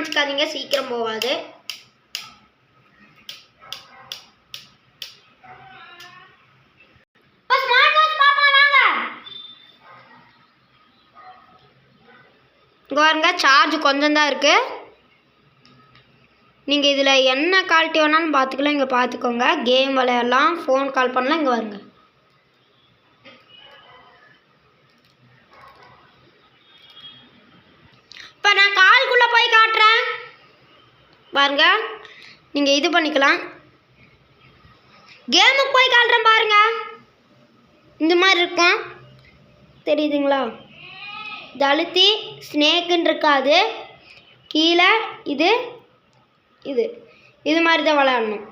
நினச்சிக்காதீங்க, சீக்கிரம் போகாது. இங்கே பாருங்க, சார்ஜ் கொஞ்சம் தான் இருக்குது. நீங்கள் இதில் என்ன குவாலிட்டி வேணாலும் பார்த்துக்கலாம். இங்கே பார்த்துக்கோங்க, கேம் விளையாடலாம், ஃபோன் கால் பண்ணலாம். இங்கே பாருங்க, இப்போ நான் கால்குள்ளே போய் காட்டுறேன் பாருங்க. நீங்கள் இது பண்ணிக்கலாம், கேமுக்கு போய் காட்டுறேன் பாருங்க. இந்த மாதிரி இருக்கும், தெரியுதுங்களா? இது அழுத்தி ஸ்னேக்குன்னு இருக்காது, கீழே இது இது இது மாதிரி தான் விளையாடணும்.